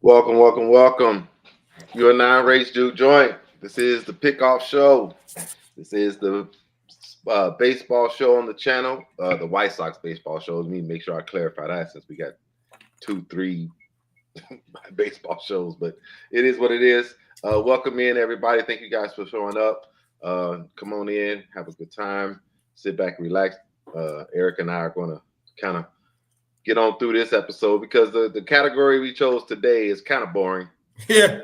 Welcome, welcome, welcome. You're a non-race Duke joint. This is the Pickoff Show. This is the baseball show on the channel, the White Sox baseball show. Let me make sure I clarify that since we got two, three baseball shows, but it is what it is. Welcome in, everybody. Thank you guys for showing up. Come on in, have a good time, sit back, relax. Eric and I are going to kind of get on through this episode because the category we chose today is kind of boring. Yeah.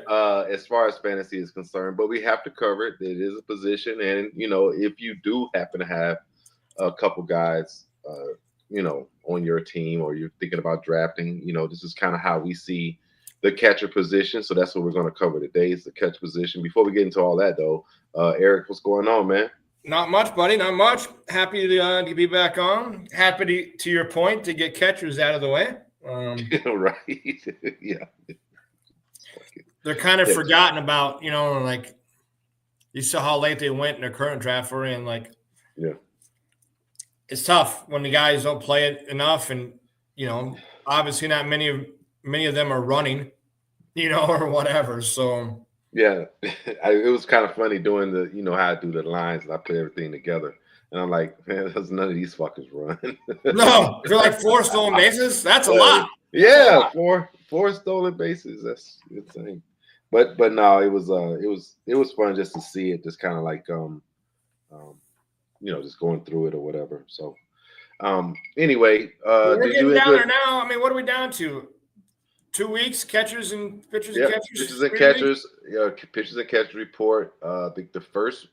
As far as fantasy is concerned, but we have to cover it. It is a position, and if you do happen to have a couple guys, on your team, or you're thinking about drafting, this is kind of how we see the catcher position. So that's what we're going to cover today, is the catch position. Before we get into all that, though, Eric, what's going on, man? Not much, buddy. Not much. Happy to be back on. Happy to your point to get catchers out of the way. Right? Yeah. They're kind of forgotten about, like you saw how late they went in their current draft we're in. Like, yeah, it's tough when the guys don't play it enough, and obviously not many of them are running, or whatever. So yeah, it was kind of funny doing how I do the lines and I put everything together, and I'm like, man, there's none of these fuckers run. No, if you're like 4 stolen bases, that's a lot. Yeah, four stolen bases. That's insane. But no, it was fun just to see it, just kind of like just going through it or whatever. So anyway, we're getting down there now. I mean, what are we down to? 2 weeks, catchers and pitchers and catchers. Pitchers and catchers. Yeah, pitchers and catchers report. I think the first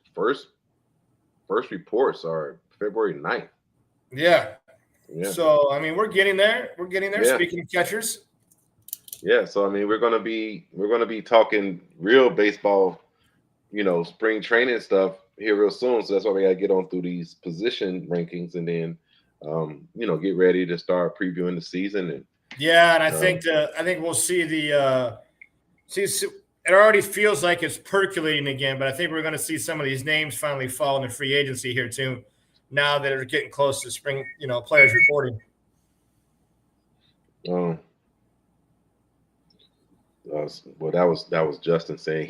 reports are February 9th. Yeah. Yeah. So I mean, we're getting there. Yeah. Speaking of catchers. Yeah. So I mean, we're gonna be talking real baseball, spring training stuff here real soon. So that's why we gotta get on through these position rankings and then get ready to start previewing the season. And yeah, and I think we'll see it already feels like it's percolating again, but I think we're going to see some of these names finally fall into free agency here too, now that they're getting close to spring, players reporting. Well, that was Justin saying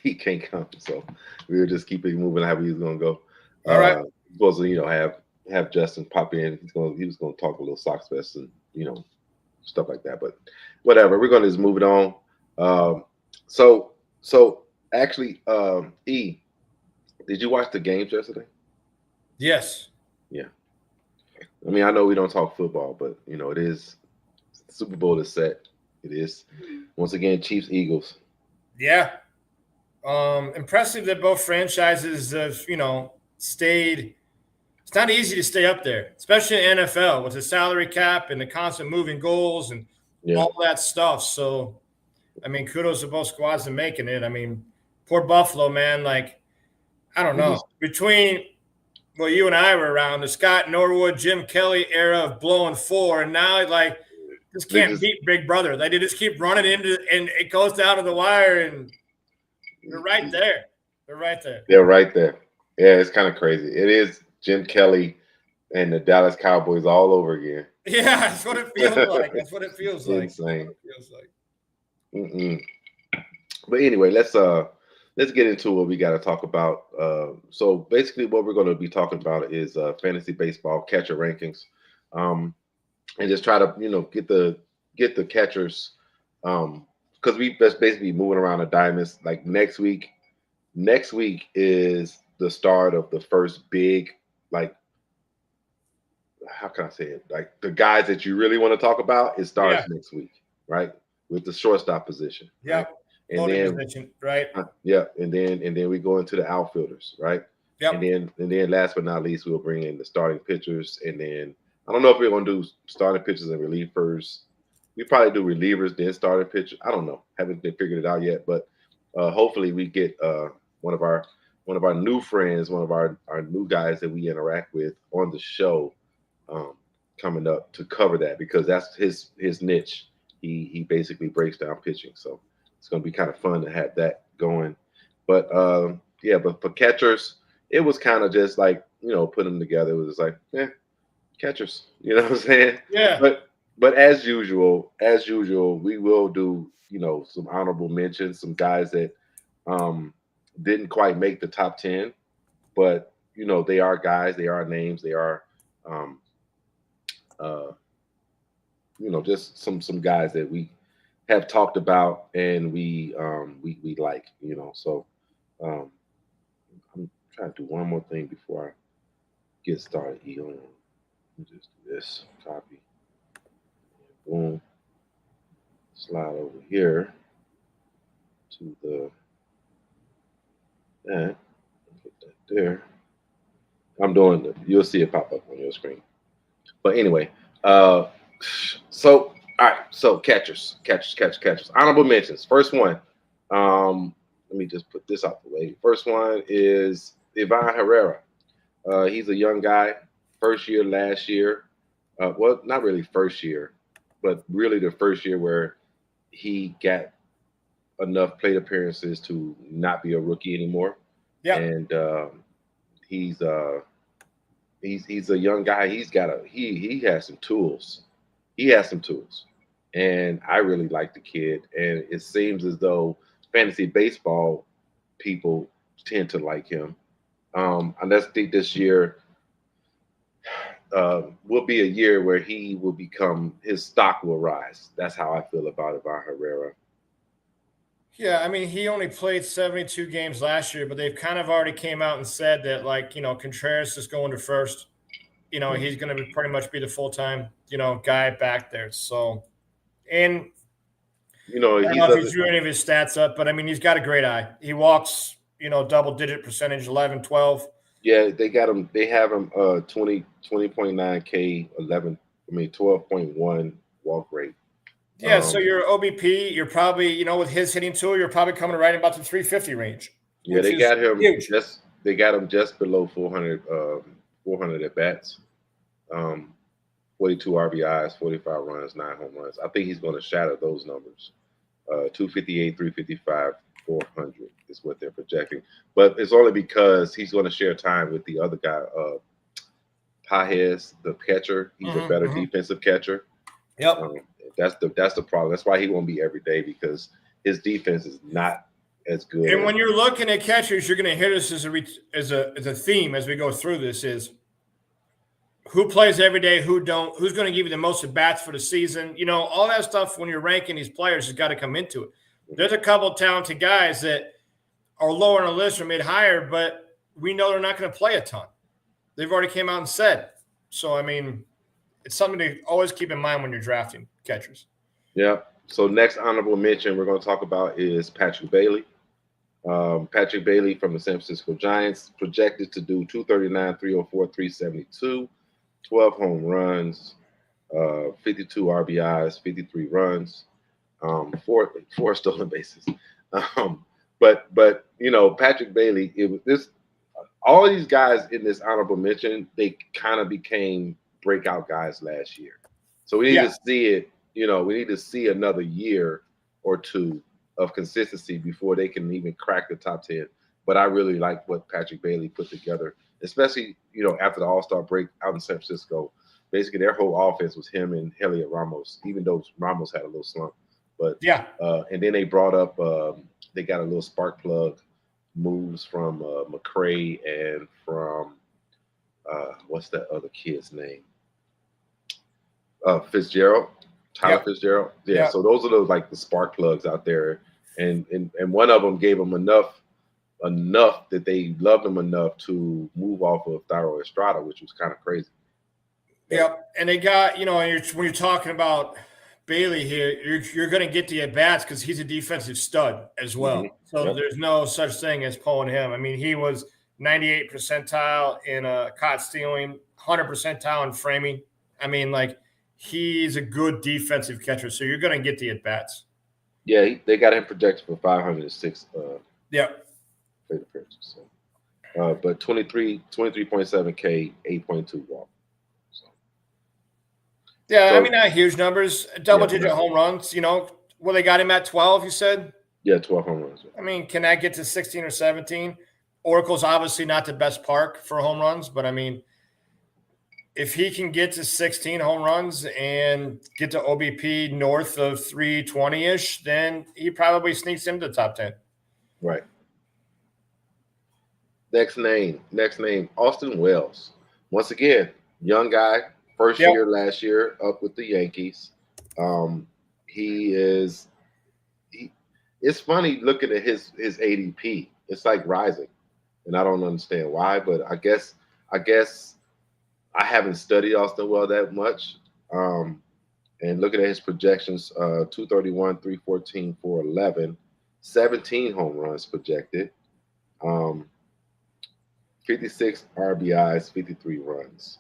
he can't come, so we were just keeping moving how he was going to go. All right. Supposed to have Justin pop in. He was going to talk a little Sox Fest and stuff like that, but whatever. We're going to just move it on. So actually, E, did you watch the games yesterday? Yes. Yeah. I mean, I know we don't talk football, but it is Super Bowl is set. It is once again Chiefs Eagles. Yeah. Impressive that both franchises have stayed. It's not easy to stay up there, especially in NFL with the salary cap and the constant moving goals and all that stuff. So, I mean, kudos to both squads in making it. I mean, poor Buffalo, man. Like, I don't know. Between you and I were around, the Scott Norwood, Jim Kelly era of blowing 4, and now, like, just can't beat Big Brother. They just keep running into and it goes down to the wire, and they're right there. They're right there. They're right there. Yeah, it's kind of crazy. It is Jim Kelly and the Dallas Cowboys all over again. Yeah, that's what it feels like. That's what it feels like. Insane. But anyway, let's get into what we got to talk about. So basically, what we're going to be talking about is fantasy baseball catcher rankings, and just try to get the catchers, because we just basically moving around the diamonds. Like next week is the start of the first big, like, how can I say it? Like the guys that you really want to talk about, it starts next week, right? With the shortstop position. Yeah. Right? And then position, right? And then we go into the outfielders, right? Yep. And then last but not least, we'll bring in the starting pitchers, and then I don't know if we're gonna do starting pitchers and relievers. We probably do relievers then starting pitchers. I don't know. Haven't figured it out yet, but hopefully we get one of our new friends, one of our new guys that we interact with on the show coming up to cover that, because that's his niche. He basically breaks down pitching, so it's going to be kind of fun to have that going. But but for catchers, it was kind of just like putting them together. It was just like catchers, you know what I'm saying? Yeah. But But as usual, we will do, some honorable mentions, some guys that um didn't quite make the top 10, but they are guys, they are names, they are um uh just some guys that we have talked about and we like, so um I'm trying to do one more thing before I get started. Let me just do this. Copy. Boom. Slide over here to that. Put that there. I'm doing it. You'll see it pop up on your screen. But anyway, uh, so all right. So catchers. Honorable mentions. First one. Let me just put this out the way. First one is Ivan Herrera. He's a young guy. First year last year. Well, not really first year, but really the first year where he got enough plate appearances to not be a rookie anymore. Yeah. And he's he's a young guy. He has some tools. He has some tools, and I really like the kid. And it seems as though fantasy baseball people tend to like him. And let's think this year will be a year where he will become his stock will rise. That's how I feel about Ivan Herrera. Yeah, I mean, he only played 72 games last year, but they've kind of already came out and said that, like, Contreras is going to first. He's going to pretty much be the full time, guy back there. So, and I don't He's know if other. he drew any of his stats up, but I mean, he's got a great eye. He walks, double digit percentage, 11, 12. Yeah, they got him. They have him 20.9 K, 11. I mean 12.1 walk rate. Yeah, so Um, your OBP, you're probably, with his hitting tool, you're probably coming right about the 350 range, yeah, which they is got him huge. just. They got him just below 400. 400 at bats. Um, 42 RBIs, 45 runs, 9 home runs. I think he's going to shatter those numbers. 258, 355, 400 is what they're projecting. But it's only because he's going to share time with the other guy, Pajes, the catcher. He's a better Mm-hmm. defensive catcher. Yep. Um, that's the problem. That's why he won't be every day because his defense is not as good And as. when you're looking at catchers, you're going to hear this as a theme as we go through this is who plays every day, who don't, who's going to give you the most at bats for the season. All that stuff when you're ranking these players has got to come into it. There's a couple of talented guys that are lower on the list or made higher, but we know they're not going to play a ton. They've already came out and said. So, I mean, it's something to always keep in mind when you're drafting catchers. Yeah. So next honorable mention we're going to talk about is Patrick Bailey. Patrick Bailey from the San Francisco Giants projected to do 239, 304, 372, 12 home runs, 52 RBIs, 53 runs, four stolen bases. But Patrick Bailey, it was this all these guys in this honorable mention, they kind of became breakout guys last year. So we need to see it, we need to see another year or two of consistency before they can even crack the top 10. But I really like what Patrick Bailey put together, especially, after the All-Star break out in San Francisco. Basically, their whole offense was him and Heliot Ramos, even though Ramos had a little slump. But yeah, and then they brought up, they got a little spark plug moves from McCray and from what's that other kid's name? Fitzgerald, Tyler Fitzgerald. Yeah, so those are like the spark plugs out there, and one of them gave them enough that they loved him enough to move off of Thairo Estrada, which was kind of crazy. Yep, and they got when you're talking about Bailey here, you're going to get the at bats because he's a defensive stud as well. Mm-hmm. So there's no such thing as pulling him. I mean, he was 98 percentile in caught stealing, 100 percentile in framing. I mean, like he's a good defensive catcher, so you're going to get the at bats. Yeah, they got him projected for 506. Plate appearances. So, but 23.7 K, 8.2 walk. Yeah, I mean, not huge numbers, double-digit home runs. Well, they got him at 12, you said? Yeah, 12 home runs. I mean, can that get to 16 or 17? Oracle's obviously not the best park for home runs, but I mean, if he can get to 16 home runs and get to OBP north of 320-ish, then he probably sneaks into the top 10. Right. Next name, Austin Wells. Once again, young guy, first year last year up with the Yankees. It's funny looking at his ADP. It's like rising, and I don't understand why, but I guess I haven't studied Austin Wells that much. And looking at his projections, 231, 314, 411, 17 home runs projected. 56 RBIs, 53 runs.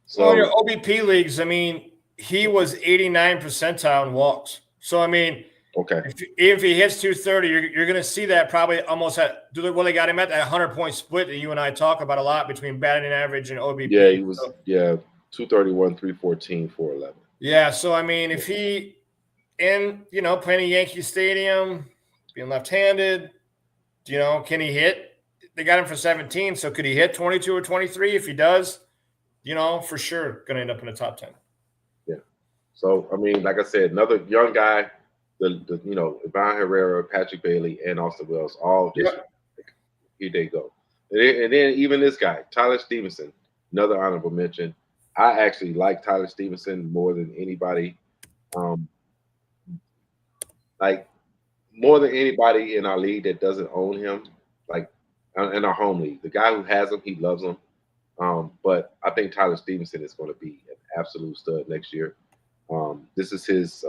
So your OBP leagues, I mean, he was 89 percentile in walks. So, I mean, okay, if he hits 230, you're going to see that probably almost at well, they got him at that 100-point split that you and I talk about a lot between batting average and OBP. Yeah, he was 231, 314, 411. Yeah, so I mean, if he playing at Yankee Stadium, being left-handed, can he hit? They got him for 17, so could he hit 22 or 23? If he does, for sure going to end up in the top 10. Yeah. So, I mean, like I said, another young guy, Ivan Herrera, Patrick Bailey, and Austin Wells, all just here they go. And then even this guy, Tyler Stevenson, another honorable mention. I actually like Tyler Stevenson more than anybody. More than anybody in our league that doesn't own him, like in our home league. The guy who has him, he loves him. But I think Tyler Stevenson is going to be an absolute stud next year. This is his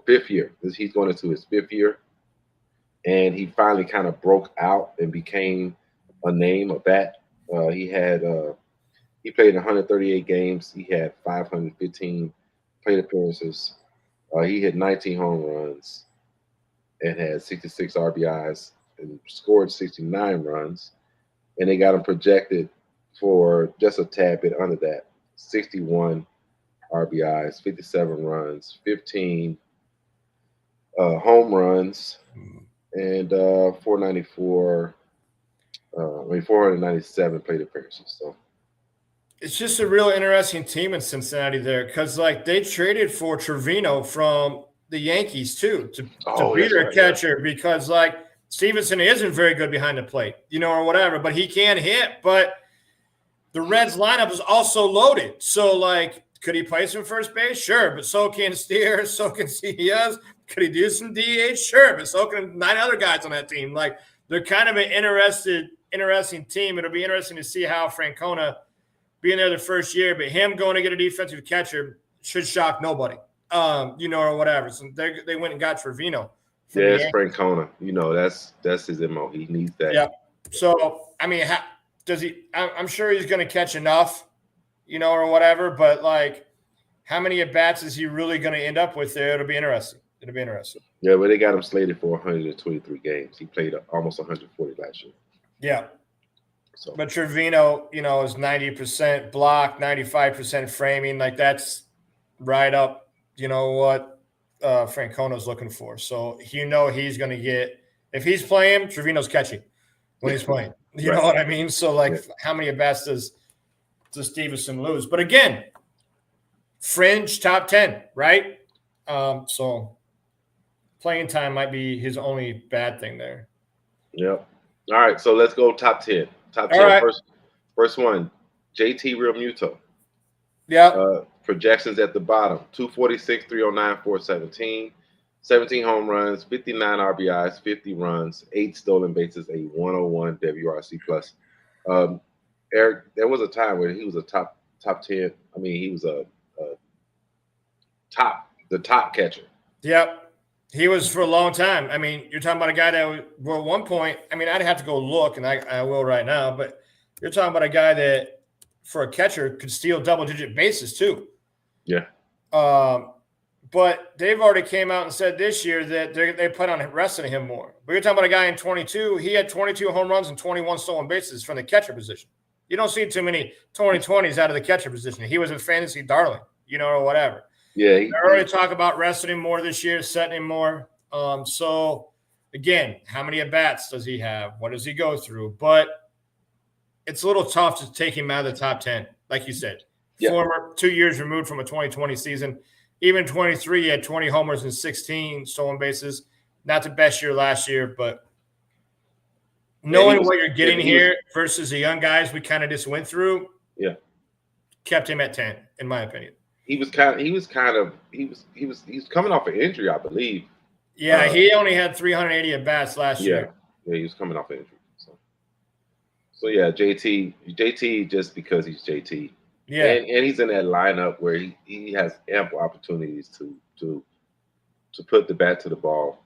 fifth year. He's going into his fifth year, and he finally kind of broke out and became a name, a bat. He played 138 games. He had 515 plate appearances. He hit 19 home runs and had 66 RBIs and scored 69 runs. And they got him projected for just a tad bit under that, 61 RBIs, 57 runs, 15 home runs, and 497 plate appearances. So it's just a real interesting team in Cincinnati there, because they traded for Trevino from the Yankees too to be their catcher, because Stevenson isn't very good behind the plate, or whatever, but he can hit. But the Reds lineup is also loaded. So could he play some first base? Sure, but so can Steer, so can CES. Could he do some DH? Sure, but so can 9 other guys on that team. They're kind of an interesting team. It'll be interesting to see how Francona, being there the first year, but him going to get a defensive catcher should shock nobody, or whatever. So they went and got Trevino. Yeah, it's Francona. That's his MO. He needs that. Yeah. So, I mean, does he? I'm sure he's going to catch enough, or whatever. But how many at bats is he really going to end up with there? It'll be interesting. Yeah, but they got him slated for 123 games. He played almost 140 last year. Yeah. So, but Trevino, is 90% block, 95% framing. That's right up, what Francona's looking for. So he's going to get, if he's playing, Trevino's catching when he's playing. You know what I mean? So how many at bats does Stevenson lose? But again, fringe top 10, right? So playing time might be his only bad thing there. Yep. All right, so let's go top 10. Top 10, right. First one, JT Realmuto. Yeah. Projections at the bottom, 246, 309, 417, 17 home runs, 59 RBIs, 50 runs, 8 stolen bases, a 101 WRC plus. Eric, there was a time where he was a top 10. I mean, he was the top catcher. Yep. He was for a long time. I mean, you're talking about a guy that well, at one point, I mean, I'd have to go look, and I will right now, but you're talking about a guy that, for a catcher, could steal double-digit bases too. Yeah. But they've already came out and said this year that they plan on resting him more. But you're talking about a guy in 22. He had 22 home runs and 21 stolen bases from the catcher position. You don't see too many 2020s out of the catcher position. He was a fantasy darling, or whatever. Yeah, they already talk about resting him more this year, setting him more. So, again, how many at-bats does he have? What does he go through? But it's a little tough to take him out of the top 10, like you said. Yeah. Former 2 years removed from a 2020 season. Even 23, he had 20 homers and 16 stolen bases. Not the best year last year, but knowing what you're getting here versus the young guys we kind of just went through, kept him at 10, in my opinion. He was coming off an injury, I believe. Yeah, he only had 380 at bats last year. Yeah, he was coming off an injury. So yeah, JT just because he's JT. Yeah, and he's in that lineup where he has ample opportunities to put the bat to the ball,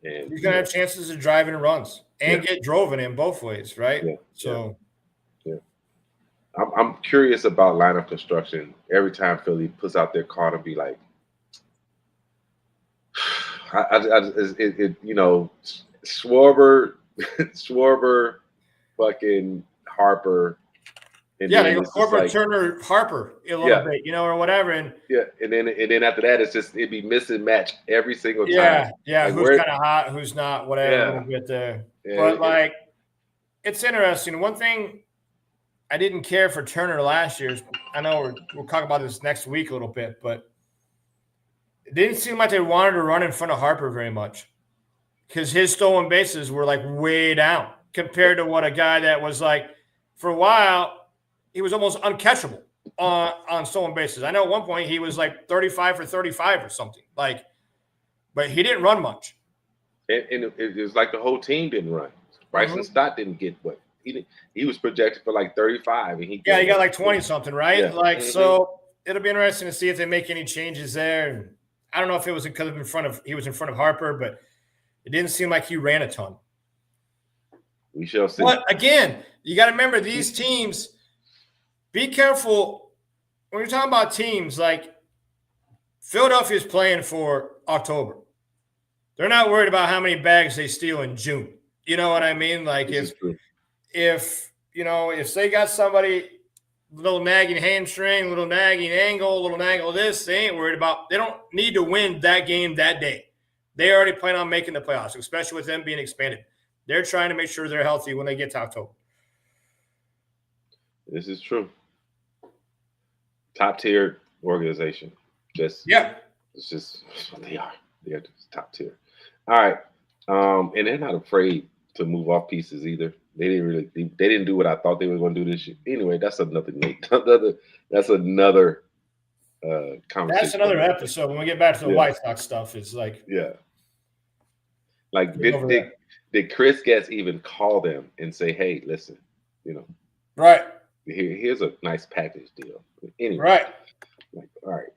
and he's gonna have chances of driving runs and get driven in both ways, right? Yeah. So, I'm curious about lineup construction. Every time Philly puts out their card and be like, Schwarber, fucking Harper. And they go Corbett, Turner, Harper a little bit, or whatever. And then after that, it'd be miss and match every single time. Yeah, like, who's kind of hot, who's not, whatever, a little bit there. But it's interesting. One thing I didn't care for Turner last year. I know we'll talk about this next week a little bit, but it didn't seem like they wanted to run in front of Harper very much because his stolen bases were like way down compared to what a guy that was like for a while. He was almost uncatchable on stolen bases. I know at one point he was like 35 for 35 or something. But he didn't run much. And it was like the whole team didn't run. Bryson Stott didn't get what he was projected for like 35, and he got like 20 something, right? Yeah. So it'll be interesting to see if they make any changes there. And I don't know if it was because he was in front of Harper, but it didn't seem like he ran a ton. We shall see. But again, you got to remember these teams. Be careful when you're talking about teams like Philadelphia's playing for October. They're not worried about how many bags they steal in June. You know what I mean? Like if they got somebody little nagging hamstring, little nagging angle, little naggle this, they ain't worried about. They don't need to win that game that day. They already plan on making the playoffs, especially with them being expanded. They're trying to make sure they're healthy when they get to October. This is true. Top tier organization. It's just what they are. They're just top tier. All right. And they're not afraid to move off pieces either. They didn't do what I thought they were going to do this year. Anyway, that's another conversation. That's another episode. When we get back to the White Sox stuff, it's like did Chris Getz even call them and say, "Hey, listen, right? Here's a nice package deal." Anyway, right? All right,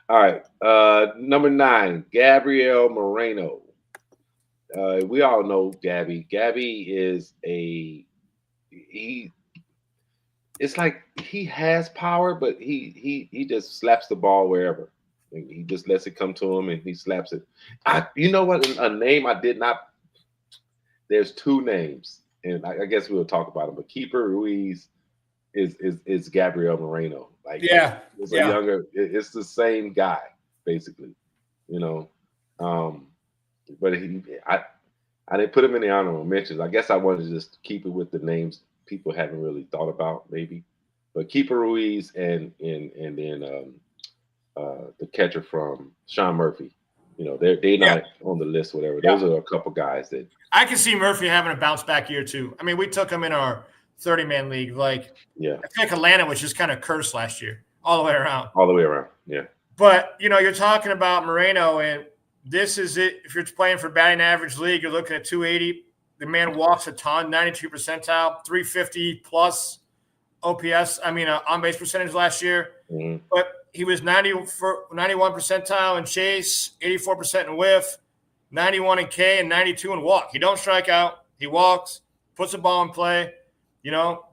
all right. Number 9, Gabriel Moreno. We all know Gabby. Gabby is it's like he has power, but he just slaps the ball wherever. He just lets it come to him and he slaps it. You know what? A name I did not. There's 2 names, and I guess we'll talk about them. But Keeper Ruiz is Gabriel Moreno. It's a younger. It's the same guy basically. But I didn't put him in the honorable mentions. I guess I wanted to just keep it with the names people haven't really thought about, maybe. But Keeper Ruiz and then the catcher from Sean Murphy. They're not on the list, whatever. Those are a couple guys that I can see Murphy having a bounce back year too. I mean, we took him in our 30-man league. I feel like Atlanta was just kind of cursed last year, all the way around. All the way around, yeah. But you're talking about Moreno, and this is it. If you're playing for batting average league, you're looking at 280. The man walks a ton, 92 percentile, 350 plus OPS. I mean, on-base percentage last year. Mm-hmm. But he was 91 percentile in chase, 84% in whiff, 91 in K, and 92 in walk. He don't strike out. He walks, puts the ball in play.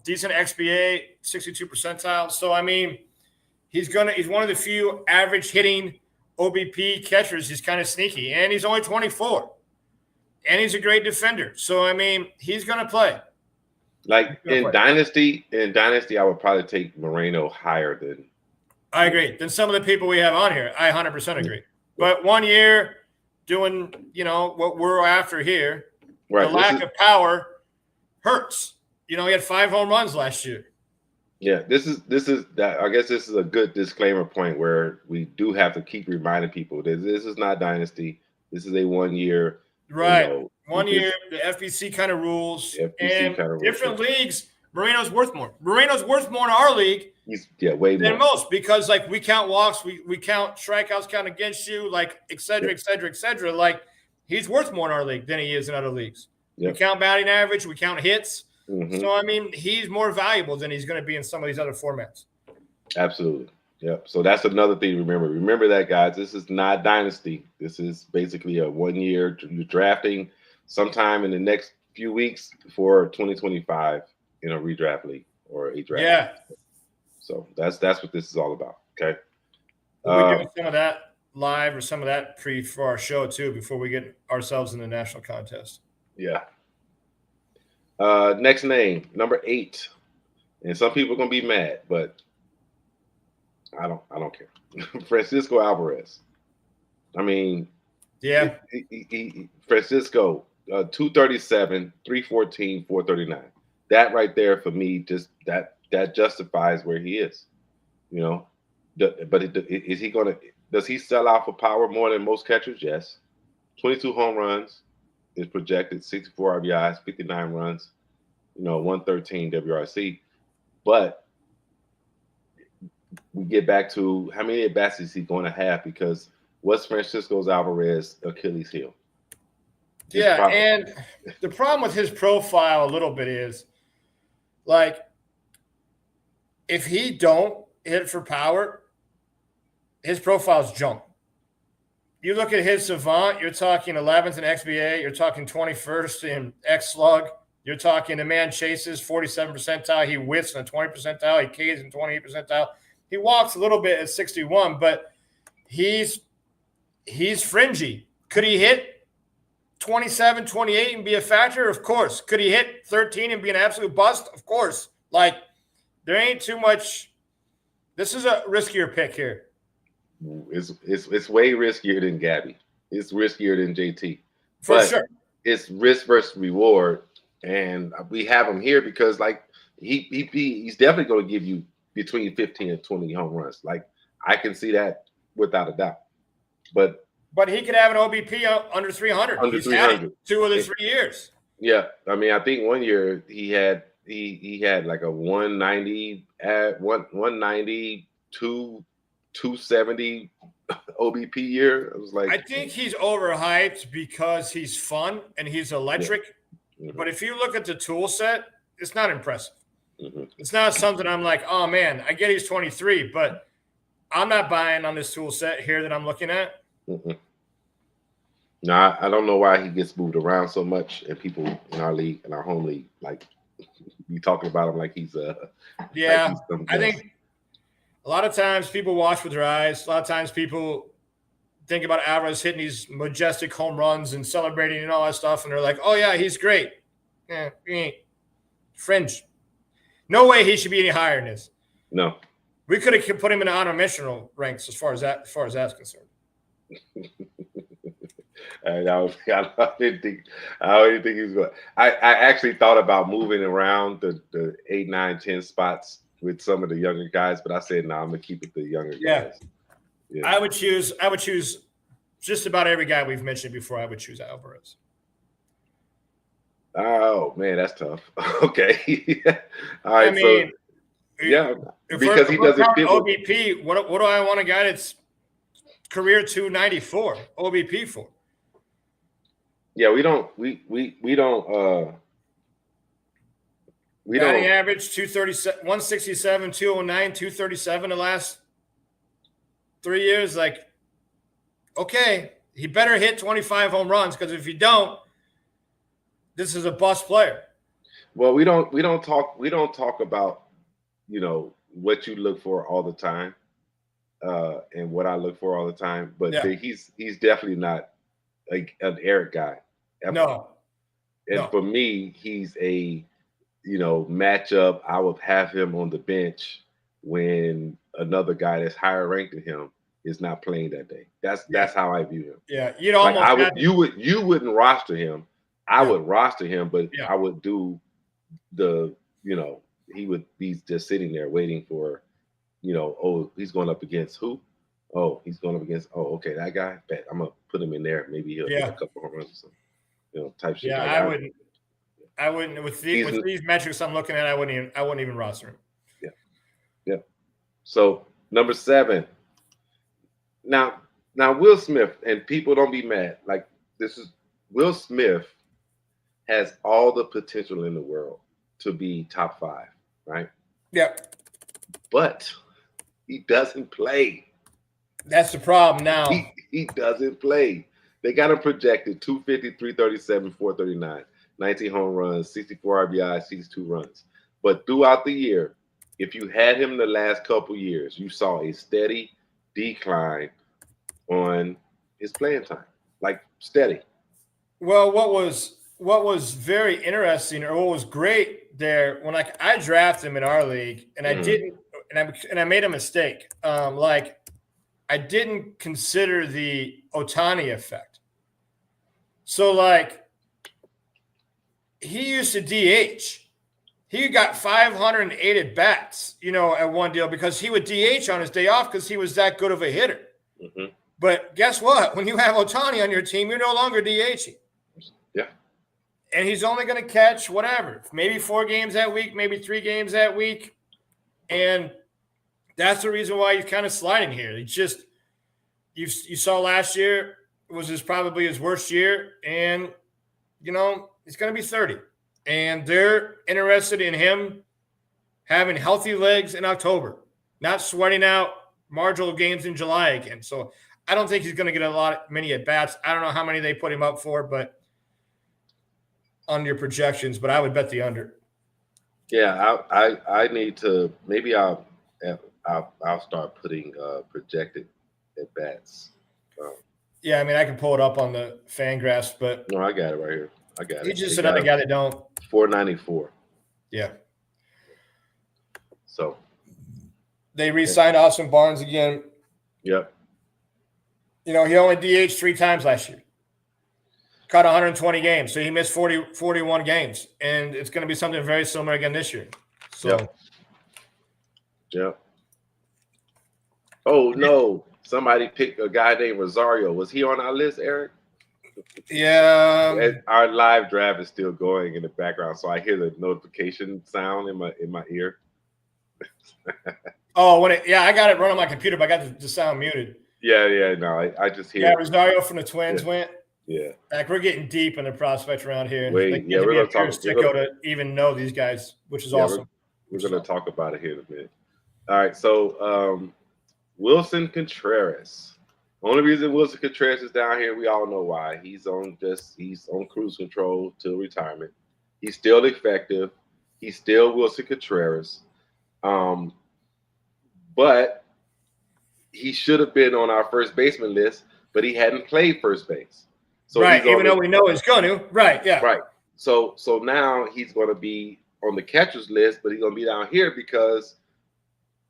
Decent XBA, 62 percentile. So I mean, he's one of the few average hitting OBP catchers. He's kind of sneaky, and he's only 24, and he's a great defender. So I mean, he's going to play. Dynasty, I would probably take Moreno higher than. I agree. Than some of the people we have on here. I 100% agree. But 1 year doing, what we're after here, right. The lack of power hurts. he had 5 home runs last year. Yeah, this is that. I guess this is a good disclaimer point where we do have to keep reminding people that this is not dynasty. This is a 1 year. Right. 1 year, the FBC kind of rules. FBC and kind of different rules. leagues, Moreno's worth more. Moreno's worth more in our league. He's way than more. most, because like we count walks, we count strikeouts, count against you, like et cetera, et cetera, et cetera. Like he's worth more in our league than he is in other leagues. Yep. We count batting average, we count hits. Mm-hmm. So I mean, he's more valuable than he's going to be in some of these other formats. Absolutely. Yep. So that's another thing to remember. Remember that, guys. This is not dynasty. This is basically a 1 year. You're drafting sometime in the next few weeks for 2025 in a redraft league or a draft. Yeah. League. So that's what this is all about. Okay. We're doing some of that live or some of that pre for our show too before we get ourselves in the national contest. Yeah. Next name, number 8. And some people are gonna be mad, but I don't care. Francisco Alvarez. I mean, yeah. Francisco, 237, 314, 439. That right there for me, just that justifies where he is. But is he gonna? Does he sell out for power more than most catchers? Yes. 22 home runs is projected, 64 RBIs, 59 runs, 113 WRC. But we get back to how many at-bats is he going to have, because what's Francisco Alvarez Achilles heel? And the problem with his profile a little bit is, like, if he don't hit for power, his profile's junk. You look at his savant, you're talking 11th in XBA, you're talking 21st in X slug, you're talking the man chases 47 percentile, he whiffs in 20 percentile, he Ks in 28 percentile. He walks a little bit at 61, but he's fringy. Could he hit 27, 28 and be a factor? Of course. Could he hit 13 and be an absolute bust? Of course. Like, there ain't too much. This is a riskier pick here. It's way riskier than Gabby. It's riskier than JT. For sure. It's risk versus reward, and we have him here because, like, he's definitely going to give you between 15 and 20 home runs. Like, I can see that without a doubt. But he could have an OBP under 300. Under he's 300. Had it 2 of the 3 years. Yeah, I mean, I think 1 year he had like a 190 at 190 270 OBP year. I was like, I think he's overhyped because he's fun and he's electric. Yeah. Mm-hmm. But if you look at the tool set, it's not impressive. Mm-hmm. It's not something I'm like, oh man, I get he's 23, but I'm not buying on this tool set here that I'm looking at. Mm-hmm. No, I don't know why he gets moved around so much, and people in our league, in our home league, like, you talking about him like he's yeah. Like I think a lot of times people watch with their eyes. A lot of times people think about Alvarez hitting these majestic home runs and celebrating and all that stuff, and they're like, "Oh yeah, he's great." Yeah, he ain't. Fringe. No way he should be any higher than this. No. We could have put him in the honor mention ranks as far as that's concerned. I didn't think he was going. I actually thought about moving around the 8, 9, 10 spots with some of the younger guys, but I said no, I'm gonna keep it the younger guys. Yeah. I would choose just about every guy we've mentioned before. I would choose Alvarez. Oh man, that's tough. Okay. All right. I mean, so yeah, because he doesn't fit OBP. What do I want a guy that's career 294 OBP for? Yeah, we don't. Batting average 237, 167, 209, 237 the last 3 years. Like, okay, he better hit 25 home runs, because if you don't, this is a bust player. Well, we don't talk about, what you look for all the time, and what I look for all the time. But yeah, he's definitely not like an Eric guy. Ever. No. And for me, he's a matchup. I would have him on the bench when another guy that's higher ranked than him is not playing that day. That's how I view him. Yeah, you wouldn't roster him. I would roster him, but I would do he would be just sitting there waiting for, oh, he's going up against who? Oh, he's going up against, oh, okay, that guy. Bet I'm gonna put him in there. Maybe he'll hit a Yeah. couple home runs or something. Type shit. Yeah, Like I wouldn't with He's- these metrics I'm looking at. I wouldn't even roster him. yeah. So number 7. Now Will Smith, and people don't be mad. Like Will Smith has all the potential in the world to be top 5, right? Yep. But he doesn't play. That's the problem now. He doesn't play. They got him projected 250, 337, 439, 19 home runs, 64 RBI, 62 runs. But throughout the year, if you had him the last couple years, you saw a steady decline on his playing time. Like steady. Well, what was very interesting, or what was great there, when I drafted him in our league, and I didn't, and I made a mistake. I didn't consider the Ohtani effect. So he used to DH. He got 508 at bats, at one deal, because he would DH on his day off because he was that good of a hitter. Mm-hmm. But guess what? When you have Ohtani on your team, you're no longer DHing. Yeah. And he's only going to catch whatever, maybe 4 games that week, maybe 3 games that week. And that's the reason why he's kind of sliding here. It's just, you saw last year was probably his worst year. And, he's going to be 30. And they're interested in him having healthy legs in October, not sweating out marginal games in July again. So I don't think he's going to get many at bats. I don't know how many they put him up for, but on your projections, but I would bet the under. Yeah, I need to, maybe I'll start putting projected at bats. Yeah, I mean, I can pull it up on the Fangraphs, but no, I got it right here. I got it. He's just another guy that don't. 494. Yeah. So they re-signed Austin Barnes again. Yep. He only DH'd 3 times last year. Caught 120 games, so he missed 41 games, and it's going to be something very similar again this year. So. Yep. Oh no! Somebody picked a guy named Rosario. Was he on our list, Eric? Yeah. Our live draft is still going in the background, so I hear the notification sound in my ear. Oh, I got it run on my computer, but I got the sound muted. Yeah. No, I just hear. Yeah, Rosario from the Twins went. Yeah. We're getting deep in the prospect around here. We're going to talk. To even know these guys, which is awesome. We're going to talk about it here in a minute. All right, so Wilson Contreras. Only reason Wilson Contreras is down here, we all know why. He's on cruise control till retirement. He's still effective. He's still Wilson Contreras. But he should have been on our first baseman list, but he hadn't played first base. So right, even though we know he's going to. Right, yeah. Right. So now he's going to be on the catcher's list, but he's going to be down here because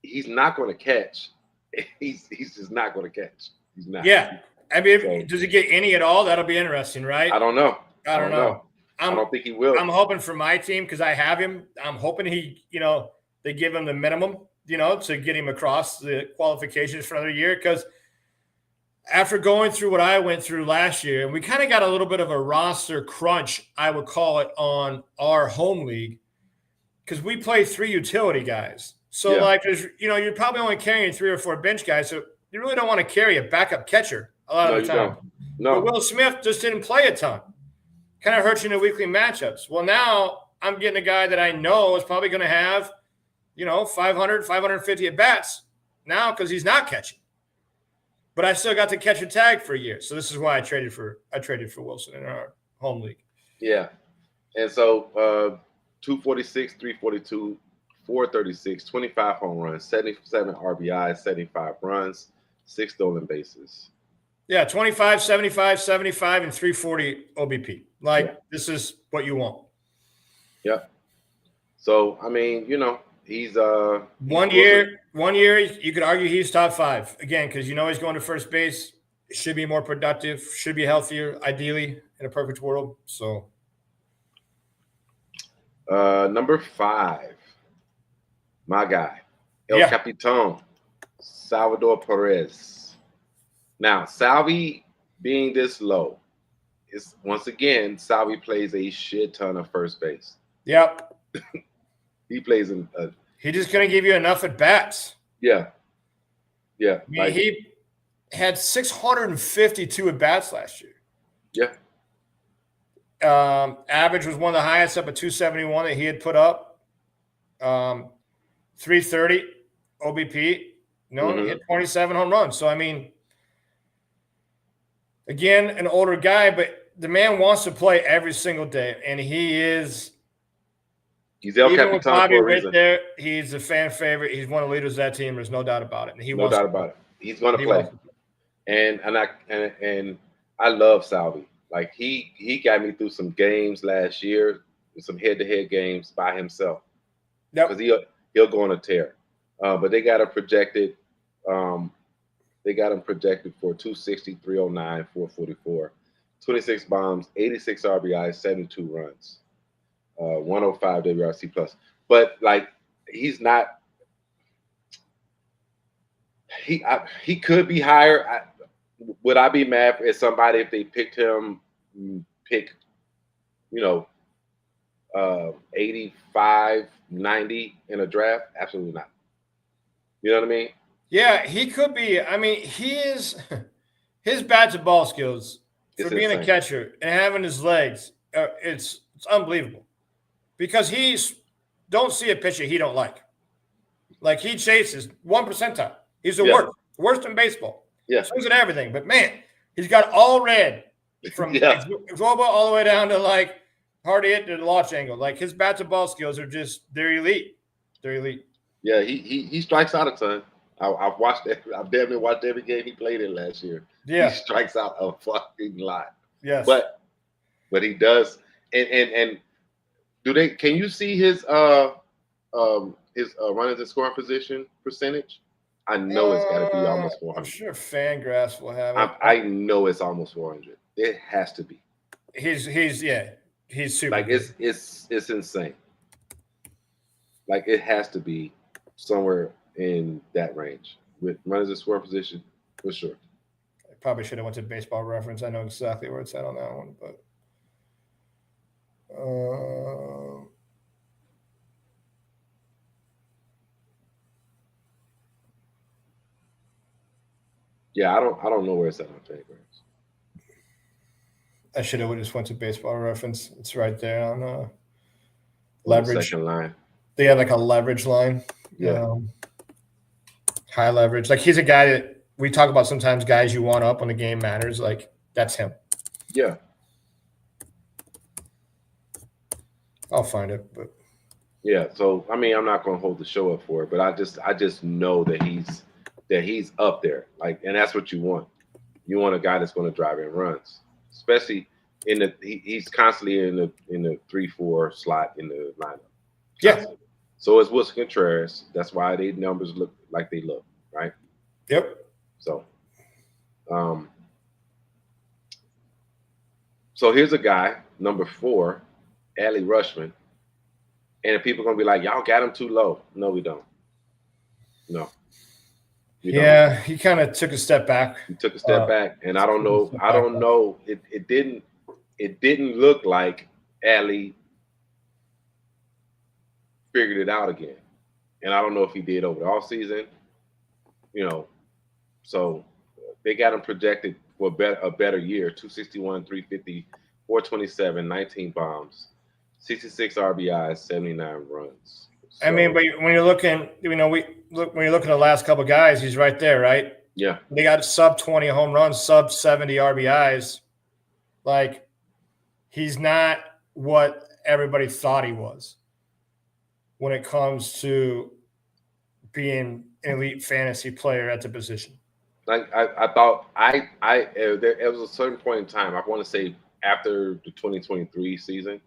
he's not going to catch. He's just not going to catch. He's not. Yeah. I mean, does he get any at all? That'll be interesting, right? I don't know. I don't know. I don't think he will. I'm hoping for my team because I have him. I'm hoping they give him the minimum, to get him across the qualifications for another year. Because after going through what I went through last year, and we kind of got a little bit of a roster crunch, I would call it, on our home league, because we play 3 utility guys. So, you're probably only carrying 3 or 4 bench guys. So you really don't want to carry a backup catcher a lot of the time. No. But Will Smith just didn't play a ton. Kind of hurts you in the weekly matchups. Well, now I'm getting a guy that I know is probably going to have, 500, 550 at bats now because he's not catching. But I still got to catch a tag for a year. So this is why I traded for Wilson in our home league. Yeah. And so 246, 342, 436, 25 home runs, 77 RBI, 75 runs, 6 stolen bases. Yeah, 25, 75, 75, and 340 OBP. This is what you want. Yep. So, I mean, he's one year, you could argue he's top 5. Again, because he's going to first base, should be more productive, should be healthier, ideally, in a perfect world. So Number 5, my guy, El Yeah. Capitan, Salvador Perez. Now, Salvi being this low, is once again, Salvi plays a shit ton of first base. Yep. He plays in He just couldn't give you enough at bats. yeah. I mean, he had 652 at bats last year. Yeah. Average was one of the highest, up at 271 that he had put up. 330 OBP. He hit 27 home runs. So, I mean, again, an older guy, but the man wants to play every single day, and he's El Capitan for a reason. There, he's a fan favorite. He's one of the leaders of that team. There's no doubt about it. And no doubt about it. He's going to play. And I love Salvi. Like he got me through some games last year, some head-to-head games by himself. Because he'll go on a tear. But they got him projected. They got him projected for 260, 309, 444, 26 bombs, 86 RBIs, 72 runs, 105 WRC plus. But like he's not. He could be higher. Would I be mad at somebody if they picked him? 85, 90 in a draft? Absolutely not. You know what I mean? Yeah, he could be. I mean, his bat to ball skills for being a catcher and having his legs, it's unbelievable. Because don't see a pitcher he don't like. Like he chases 1 percentile. He's the worst in baseball. Yeah, swings at everything. But man, he's got all red from global all the way down to like hard hit to the launch angle. Like his bat to ball skills are they're elite. They're elite. Yeah, he strikes out a ton. I've definitely watched every game he played in last year. Yeah, he strikes out a fucking lot. Yes, but he does. And can you see his runners and scoring position percentage? I know it's got to be almost 400. I'm sure Fangraphs will have it. I know it's almost 400. It has to be. He's super. Like it's insane. Like it has to be somewhere in that range with runners and scoring position for sure. I probably should have went to Baseball Reference. I know exactly where it's at on that one, but. Yeah, I don't know where it's at on Fangraphs. I should have just went to Baseball Reference. It's right there on leverage. Second line. They have like a leverage line. Yeah. High leverage. Like he's a guy that we talk about sometimes. Guys you want up when the game matters. Like that's him. Yeah. I'll find it, but yeah. So I mean, I'm not going to hold the show up for it, but I just know that he's up there. Like, and that's what you want. You want a guy that's going to drive in runs, especially he's constantly in the 3-4 slot in the lineup. Yeah. So it's Wilson Contreras. That's why their numbers look like they look, right? Yep. So, so here's a guy, number 4, Adley Rutschman. And people are going to be like, y'all got him too low. No, we don't. No. Yeah, he kind of took a step back. He took a step back, and I don't know. It didn't look like Adley figured it out again, and I don't know if he did over the offseason. So they got him projected for a better year: 261, 350, 427, 19 bombs, 66 RBIs, 79 runs. So, I mean, but when you're looking, when you're looking at the last couple of guys, he's right there, right? Yeah. They got sub 20 home runs, sub 70 RBIs. Like, he's not what everybody thought he was when it comes to being an elite fantasy player at the position. Like I thought, there was a certain point in time, I want to say after the 2023 season,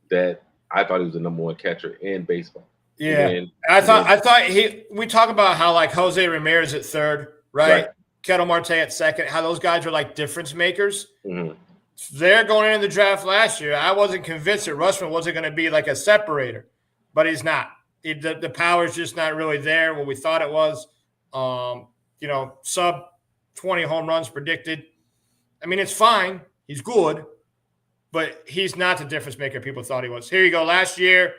that I thought he was the number 1 catcher in baseball. Yeah, I thought we talk about how like Jose Ramirez at third, right? Ketel Marte at second, how those guys are like difference makers. Mm-hmm. There going into the draft last year, I wasn't convinced that Rushman wasn't going to be like a separator, but he's not. The power is just not really there what we thought it was. Sub 20 home runs predicted. I mean, it's fine. He's good, but he's not the difference maker people thought he was. Here you go. Last year,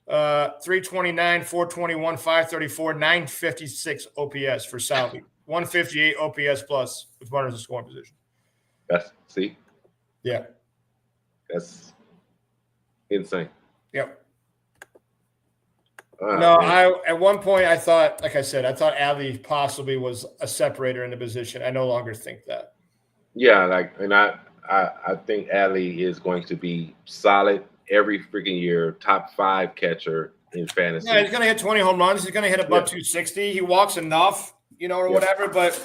329, 421, 534, 956 OPS for Salvi. 158 OPS plus with runners in scoring position. Yeah. That's insane. Yep. Man. At one point I thought, like I said, Adley possibly was a separator in the position. I no longer think that. Yeah, I think Adley is going to be solid every freaking year, top 5 catcher in fantasy. Yeah, he's going to hit 20 home runs. He's going to hit above 260. He walks enough, or whatever. But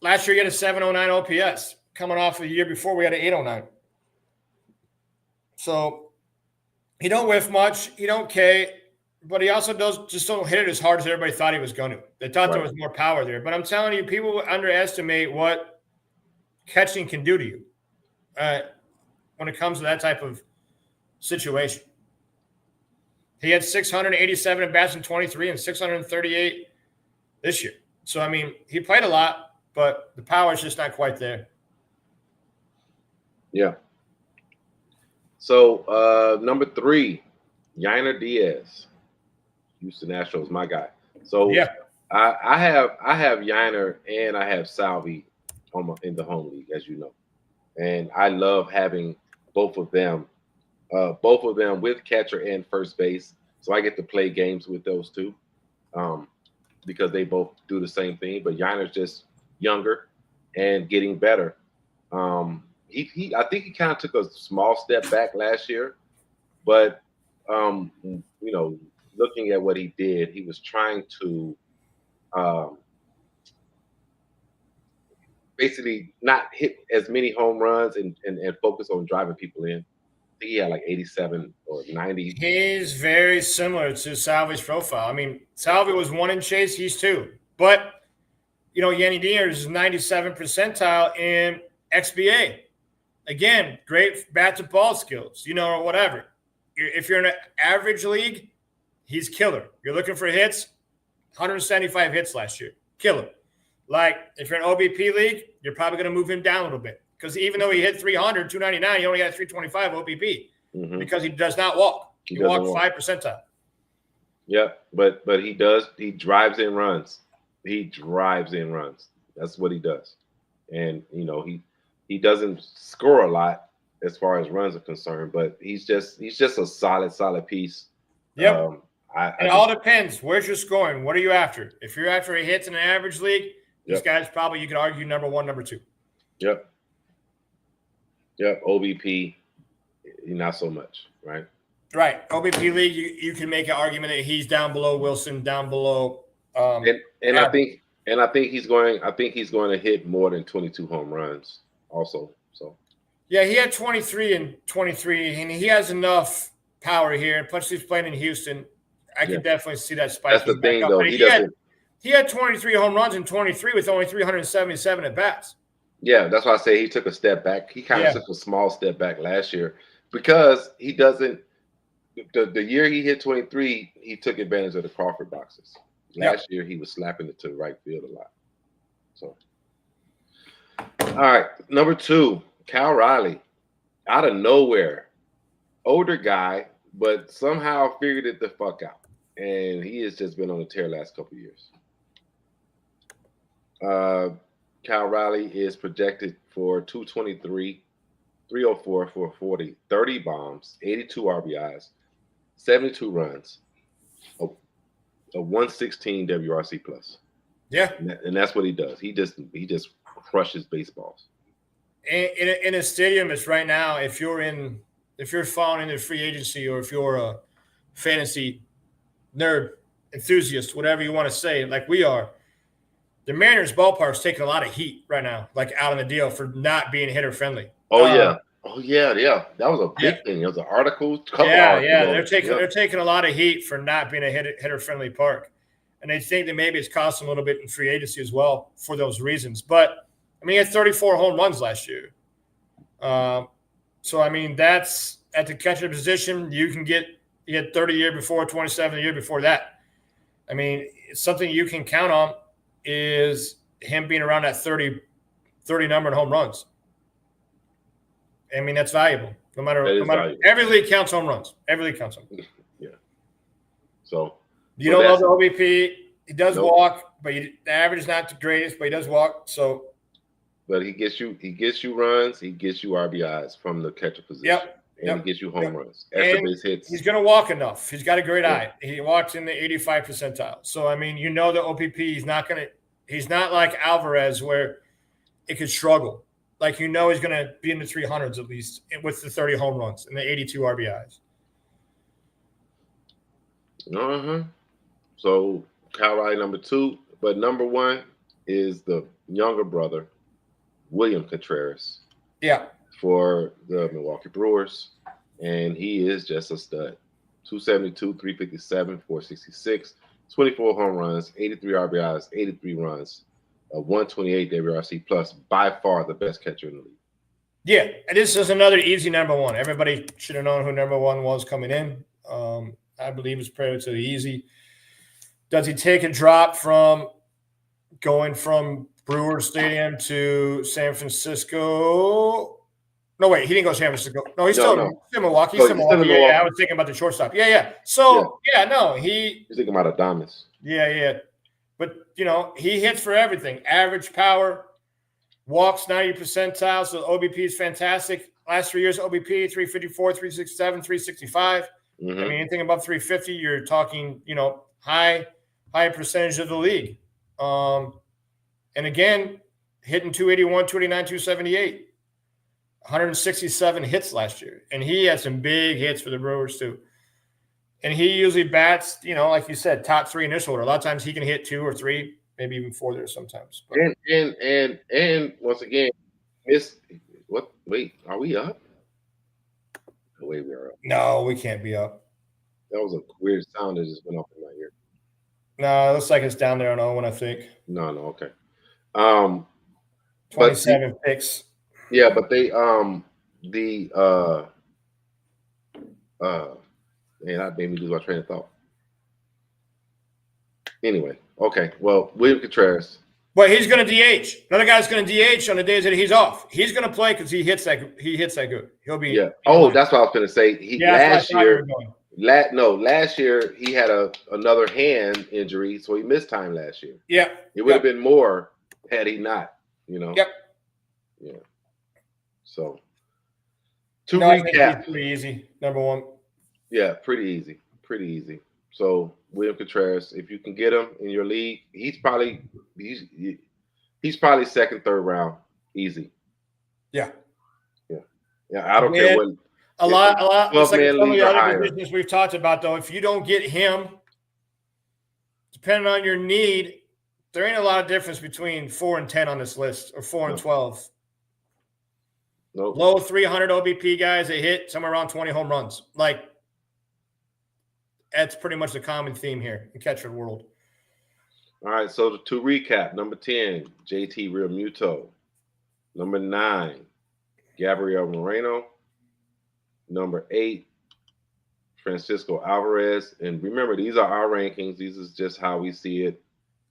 last year he had a 709 OPS, coming off a year before we had an 809. So he don't whiff much. He don't K, but he also don't hit it as hard as everybody thought he was going to. They thought there was more power there. But I'm telling you, people underestimate what catching can do to you when it comes to that type of situation. He had 687 at bats in 23 and 638 this year. So, I mean, he played a lot, but the power is just not quite there. Yeah. So, number 3, Yainer Diaz, Houston Astros, my guy. So, I have Yainer and I have Salvi in the home league, as you know, and I love having both of them with catcher and first base. So I get to play games with those two, because they both do the same thing. But Yainer's just younger and getting better. I think he kind of took a small step back last year, but looking at what he did, he was trying to basically not hit as many home runs and focus on driving people in. I think he had like 87 or 90. He's very similar to Salvi's profile. I mean, Salvi was 1 in chase, he's 2. But, Yanny Diaz is 97th percentile in XBA. Again, great bat to ball skills, or whatever. If you're in an average league, he's killer. You're looking for hits, 175 hits last year. Killer. Like, if you're in an OBP league, you're probably going to move him down a little bit. Because even though he hit 300, 299, he only got 325 OBP because he does not walk. He walked 5 percentile. Yeah, but he does. He drives in runs. That's what he does. And, he doesn't score a lot as far as runs are concerned, but he's just a solid piece. Yep. It all depends. Where's your scoring? What are you after? If you're after a hits in an average league, these guys probably, you could argue, number 1, number 2. Yep. OBP, not so much, right? Right. OBP league, you can make an argument that he's down below Wilson, down below. And I think he's going to hit more than 22 home runs also. So yeah, he had 23 and 23, and he has enough power here. And plus, he's playing in Houston. I could definitely see that spike. That's the thing, though. He had 23 home runs in 23 with only 377 at bats. Yeah, that's why I say he took a step back. He kind of took a small step back last year because he doesn't. The year he hit 23, he took advantage of the Crawford boxes. Last year, he was slapping it to the right field a lot. So, all right, number 2, Cal Riley, out of nowhere, older guy, but somehow figured it the fuck out, and he has just been on a tear last couple of years. Cal Riley is projected for 223, 304, 440, 30 bombs, 82 RBIs, 72 runs, a 116 WRC plus. Yeah, and that's what he does. He just crushes baseballs. In a stadium, it's right now. If you're following the free agency, or if you're a fantasy nerd enthusiast, whatever you want to say, like we are, the Mariners ballpark's taking a lot of heat right now, like out on the deal for not being hitter friendly. Oh yeah. That was a big thing. It was an article. They're taking a lot of heat for not being a hitter friendly park, and they think that maybe it's cost them a little bit in free agency as well for those reasons. But I mean, he had 34 home runs last year. So, I mean, that's at the catcher position. You had 30 the year before, 27 the year before that. I mean, it's something you can count on is him being around that 30 number in home runs. I mean, that's valuable. No matter valuable. Every league counts home runs. Every league counts home runs. Yeah. So you don't love the OBP. He does walk, but the average is not the greatest, but he does walk. So, but he gets you runs, he gets you RBIs from the catcher position. Yep. And he gets you home runs. Extra base hits. He's going to walk enough. He's got a great eye. He walks in the 85 percentile. So, I mean, you know the OPP, he's not like Alvarez where it could struggle. Like, you know he's going to be in the 300s at least with the 30 home runs and the 82 RBIs. So, Kyle Riley, number 2. But number 1 is the younger brother, William Contreras. Yeah. For the Milwaukee Brewers, and he is just a stud. 272, 357, 466, 24 home runs, 83 RBIs, 83 runs, a 128 WRC plus, by far the best catcher in the league. Yeah, and this is another easy number 1. Everybody should have known who number 1 was coming in. I believe it's pretty easy. Does he take a drop from going from Brewer Stadium to San Francisco? No, wait, he didn't go to San Francisco. No, he's still in Milwaukee. He's still in Milwaukee. Yeah, I was thinking about the shortstop. Yeah. So, he's thinking about Adames. Yeah. But, he hits for everything. Average power, walks 90 percentile, so OBP is fantastic. Last 3 years, OBP, 354, 367, 365. I mean, anything above 350, you're talking, high percentage of the league. And again, hitting 281, 289, 278. 167 hits last year, and he had some big hits for the Brewers too. And he usually bats, like you said, top 3 in this order. A lot of times he can hit 2 or 3, maybe even 4 there sometimes. But. And once again, Wait, are we up? No way, we are up. No, we can't be up. That was a weird sound that just went off in my ear. No, it looks like it's down there on Owen, I think. No, okay. 27 picks. Yeah, but they man, that made me lose my train of thought. Anyway, okay. Well, William Contreras. Well, he's going to DH. Another guy's going to DH on the days that he's off. He's going to play because he hits that good. He'll be. Yeah. Oh, that's what I was going to say. Last year he had another hand injury, so he missed time last year. Yeah. It would have been more had he not. Yep. Yeah. So, recap, pretty easy. Number 1. Yeah, pretty easy. So, William Contreras, if you can get him in your league, he's probably second, third round, easy. Yeah. I don't care what. A lot. It's like some of the other higher. positions we've talked about, though. If you don't get him, depending on your need, there ain't a lot of difference between 4 and 10 on this list, or 4 and 12. Nope. Low 300 OBP guys that hit somewhere around 20 home runs. Like, that's pretty much the common theme here in catcher world. All right, so to recap, number 10, JT Realmuto. Number 9, Gabriel Moreno. Number 8, Francisco Alvarez. And remember, these are our rankings. These is just how we see it.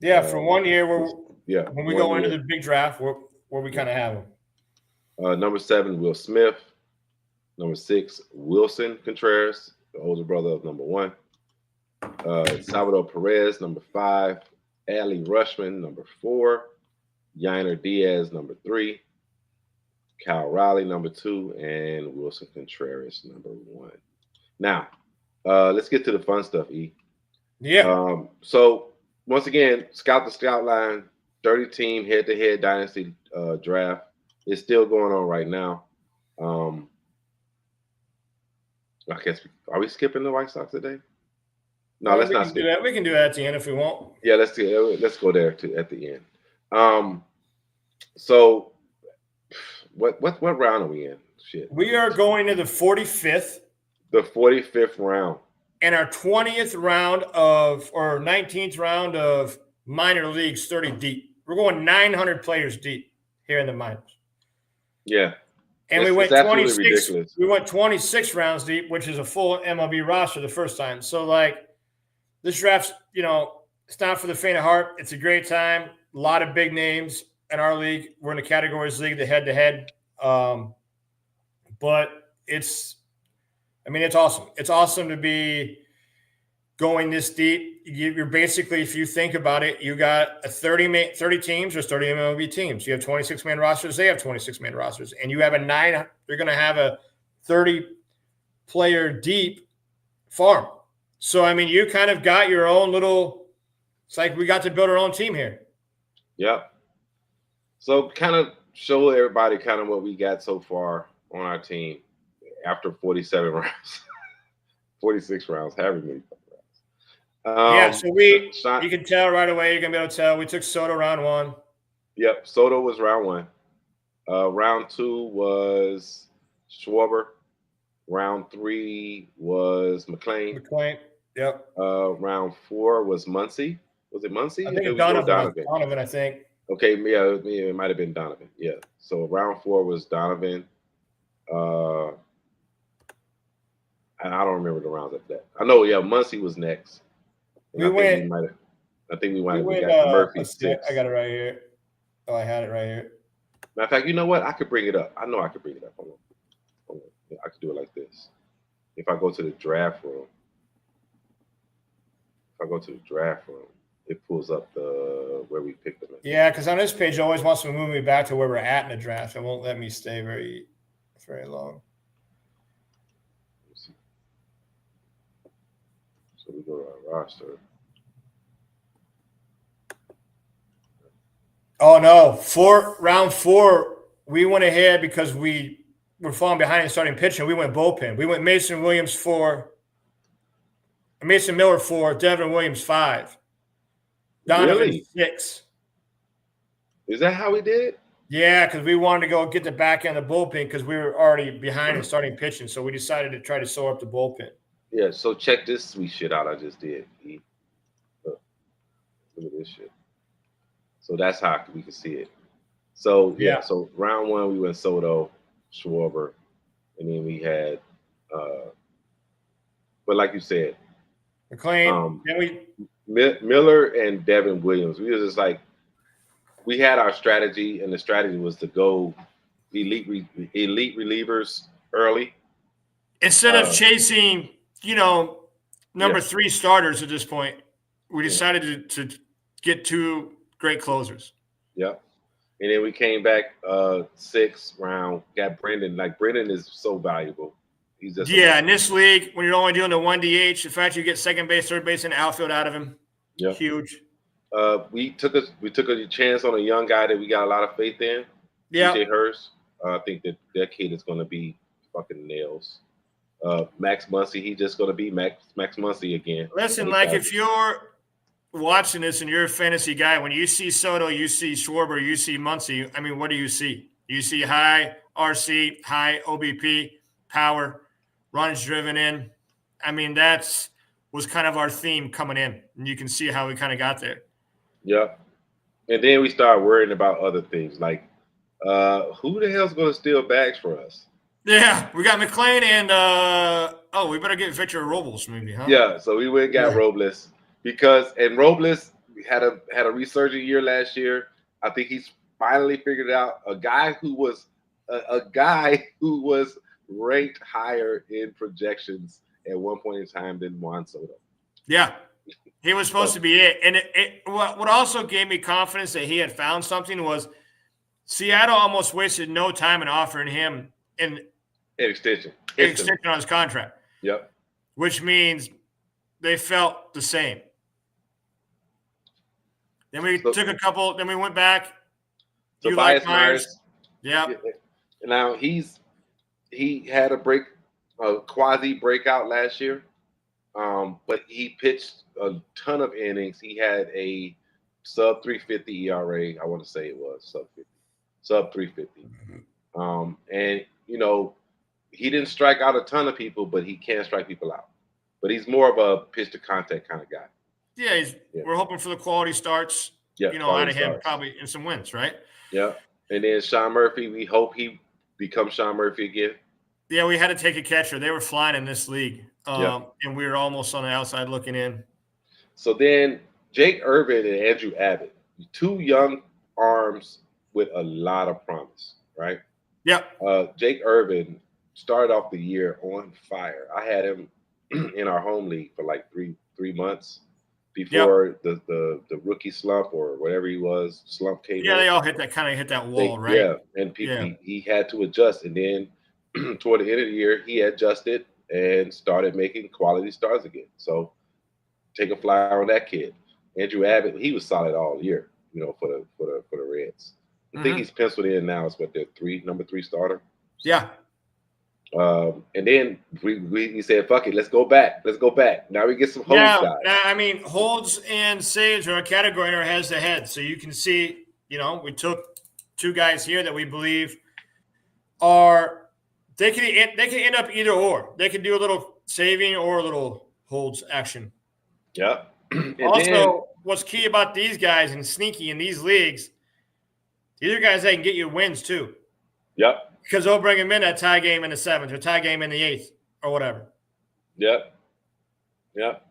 Yeah, for 1 year, when we go into the big draft, where we kind of have them. Number 7, Will Smith. Number 6, Wilson Contreras, the older brother of number 1. Salvador Perez, number 5. Adley Rushman, number 4. Yainer Diaz, number 3. Kyle Riley, number 2. And Wilson Contreras, number 1. Now, let's get to the fun stuff, E. Yeah. So, once again, Scout the Scout Line, 30-team head-to-head dynasty draft. It's still going on right now. I guess are we skipping the White Sox today? No, let's not skip. We can do that at the end if we want. Yeah, let's go there at the end. So what round are we in? Shit. We are going to the 45th. The 45th round. And our 20th round or 19th round of minor leagues 30 deep. We're going 900 players deep. here in the minors. Yeah. And It's absolutely ridiculous. We went 26 rounds deep, which is a full MLB roster the first time. So, like, this draft's, it's not for the faint of heart. It's a great time. A lot of big names in our league. We're in the categories league, the head-to-head. But it's awesome. It's awesome to be going this deep. You're basically, if you think about it, you got a 30 teams. There's 30 MLB teams. You have 26-man rosters. They have 26-man rosters. And you have you're going to have a 30-player deep farm. So, I mean, you kind of got your own little – it's like we got to build our own team here. Yep. So kind of show everybody kind of what we got so far on our team after 47 rounds. 46 rounds, however many rounds. So you can tell right away. You're going to be able to tell. We took Soto round 1. Yep, Soto was round 1. Round 2 was Schwarber. Round 3 was McClain. Yep. Round 4 was Muncy. Was it Muncy? I think it was Donovan, I think. Okay, yeah, it might have been Donovan. Yeah. So round 4 was Donovan. And I don't remember the rounds after that. I know, yeah, Muncy was next. And I think we got Murphy 6. I got it right here. Oh, I had it right here. Matter of fact, you know what? I could bring it up. I know I could bring it up. Hold on. Yeah, I could do it like this. If I go to the draft room, it pulls up where we picked them at. Yeah, because on this page, it always wants to move me back to where we're at in the draft. It won't let me stay very long. So we go to our roster. Oh, no. Round 4, we went ahead because we were falling behind and starting pitching. We went bullpen. We went Mason Miller 4, Devin Williams 5. Donovan Really? 6. Is that how we did it? Yeah, because we wanted to go get the back end of the bullpen because we were already behind and starting pitching. So we decided to try to sew up the bullpen. Yeah, so check this sweet shit out I just did. Look at this shit. So that's how we can see it. So, yeah, so round 1, we went Soto, Schwarber, and then we had, but like you said, McClain, Miller and Devin Williams. We were just like, we had our strategy, and the strategy was to go elite relievers early. Instead of chasing, number 3 starters at this point, we decided to get 2 great closers. Yep. And then we came back 6th round, got Brendan. Like, Brendan is so valuable. He's just in this league, when you're only doing the 1 DH, the fact you get second base, third base, and outfield out of him, huge. We took a chance on a young guy that we got a lot of faith in. Yeah. DJ Hurst. I think that kid is going to be fucking nails. Max Muncy, he's just going to be Max Muncy again. Listen, like, if you're watching this and you're a fantasy guy, when you see Soto, you see Schwarber, you see Muncy, I mean, what do you see? You see high RC, high OBP, power, runs driven in. I mean, was kind of our theme coming in, and you can see how we kind of got there. Yep. And then we started worrying about other things, like who the hell's going to steal bags for us? Yeah, we got McClain and we better get Victor Robles maybe, huh? Yeah, so we went and got Robles Robles had a resurgent year last year. I think he's finally figured out a guy who was ranked higher in projections at one point in time than Juan Soto. Yeah, he was supposed to be it. And what also gave me confidence that he had found something was Seattle almost wasted no time in offering him an extension on his contract. Yep. Which means they felt the same. Then we took a couple. Then we went back. Tobias Myers. Yeah. Now he had a quasi breakout last year, but he pitched a ton of innings. He had a sub 350 ERA. I want to say it was sub 350. And he didn't strike out a ton of people, but he can strike people out. But he's more of a pitch to contact kind of guy. Yeah, we're hoping for the quality starts. Yeah, out of him, probably in some wins, right? Yeah. And then Sean Murphy, we hope he becomes Sean Murphy again. Yeah, we had to take a catcher. They were flying in this league, Yeah. and we were almost on the outside looking in. So then Jake Irvin and Andrew Abbott, two young arms with a lot of promise, right? Yep. Jake Irvin started off the year on fire. I had him in our home league for like three months Yep. before the rookie slump or whatever he was slump came Yeah, in. they all hit that wall, right? Yeah, and people Yeah. he had to adjust, and then toward the end of the year he adjusted and started making quality starts again. So take a flyer on that kid. Andrew Abbott, he was solid all year, for the Reds. I think he's penciled in now as what their number three starter. Yeah. And then we said, fuck it, let's go back. Let's go back. Now we get some Holds guys. I mean, Holds and Sage are a category or heads to head. So you can see, we took two guys here that we believe they can end up either or. They can do a little saving or a little Holds action. Yep. Also, what's key about these guys and sneaky in these leagues, these are guys that can get you wins too. Yep. Because they'll bring them in that tie game in the 7th or tie game in the 8th or whatever. Yep. Yep.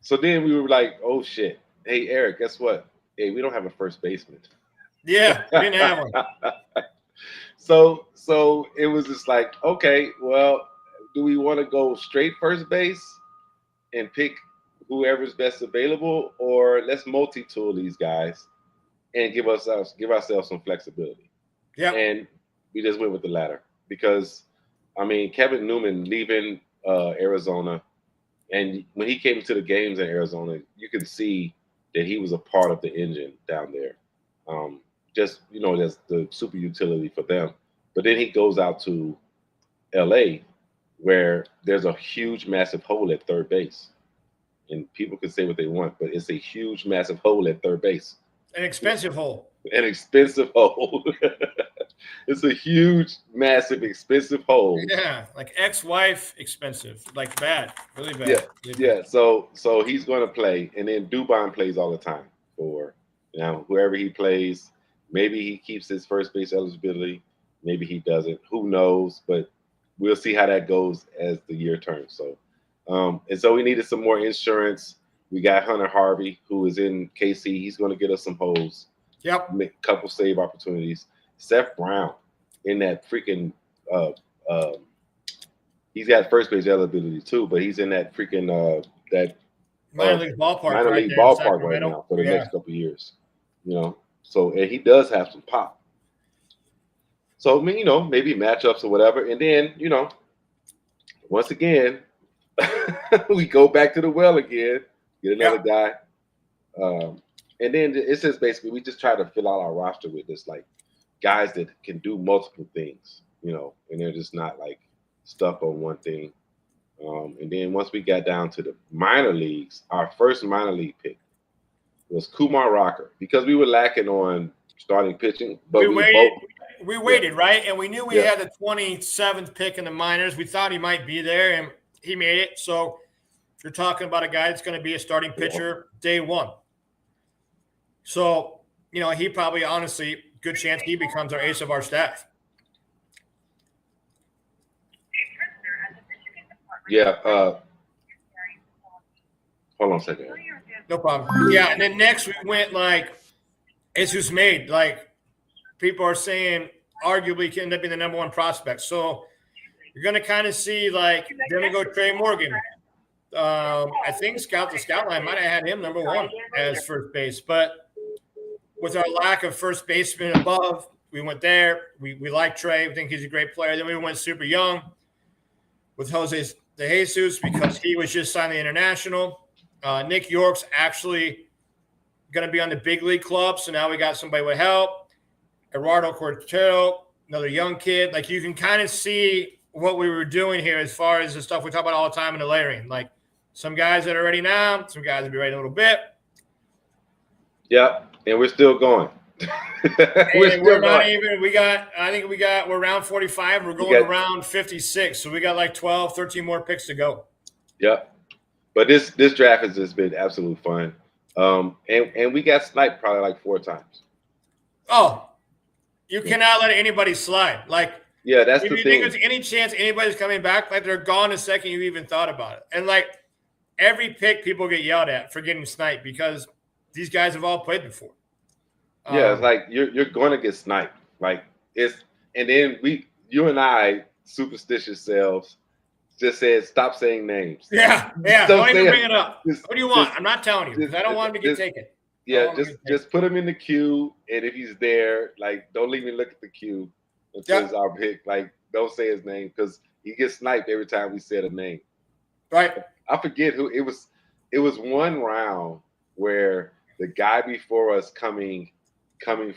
So then we were like, oh shit. Hey, Eric, guess what? Hey, we don't have a first baseman. Yeah, we didn't have one. So it was just like, okay, well, do we want to go straight first base and pick whoever's best available, or let's multi-tool these guys and give ourselves some flexibility? Yeah. And we just went with the latter because, I mean, Kevin Newman leaving Arizona, and when he came to the games in Arizona, you could see that he was a part of the engine down there. That's the super utility for them. But then he goes out to LA, where there's a huge, massive hole at third base. And people can say what they want, but it's a huge, massive hole at third base. An expensive hole. An expensive hole. It's a huge, massive, expensive hole. Yeah, like ex-wife expensive, like bad, really bad. Yeah, really bad. So he's going to play, and then Dubon plays all the time for whoever he plays. Maybe he keeps his first base eligibility, maybe he doesn't. Who knows? But we'll see how that goes as the year turns. So, and so we needed some more insurance. We got Hunter Harvey, who is in KC. He's going to get us some holes. Yep. Make a couple save opportunities. Seth Brown in that freaking he's got first base eligibility too, but he's in that freaking that minor league ballpark, right now for the next couple of years. So and he does have some pop. So I mean, maybe matchups or whatever, and then once again we go back to the well again, get another guy. And then it's just basically we just try to fill out our roster with this like guys that can do multiple things, and they're just not like stuck on one thing. And then once we got down to the minor leagues, our first minor league pick was Kumar Rocker because we were lacking on starting pitching. But we waited, right? And we knew we had the 27th pick in the minors. We thought he might be there, and he made it. So you're talking about a guy that's going to be a starting pitcher day one. So, he probably, honestly, good chance he becomes our ace of our staff. Yeah. Hold on a second. No problem. Yeah, and then next we went like Jesus made. Like people are saying, arguably can end up being the number one prospect. So you're going to kind of see like then we go Trey Morgan. I think the scout line might have had him number one as first base, but with our lack of first baseman above, we went there. We like Trey. We think he's a great player. Then we went super young with Jose De Jesus because he was just signed the international. Nick York's actually going to be on the big league club, so now we got somebody with help. Eduardo Cortero, another young kid. Like you can kind of see what we were doing here as far as the stuff we talk about all the time in the layering. Like some guys that are ready now, some guys will be ready in a little bit. Yeah, and we're still going. We're around 45. We're going around 56. So we got like 12, 13 more picks to go. Yep. But this draft has just been absolute fun. And we got sniped probably like 4 times. Oh, You cannot let anybody slide. Like, Yeah, that's if the you thing. think there's any chance anybody's coming back, like they're gone the second you even thought about it. And like every pick, people get yelled at for getting sniped because these guys have all played before. Yeah, it's like you're going to get sniped. Like it's, and then you and I, superstitious selves, just said stop saying names. Yeah. Don't even bring it up. Just, What do you want? I'm not telling you because I don't want him to get taken. Yeah, just put him in the queue, and if he's there, like don't leave me look at the queue until it's our pick. Like don't say his name because he gets sniped every time we said a name. Right. I forget who it was. It was one round where the guy before us coming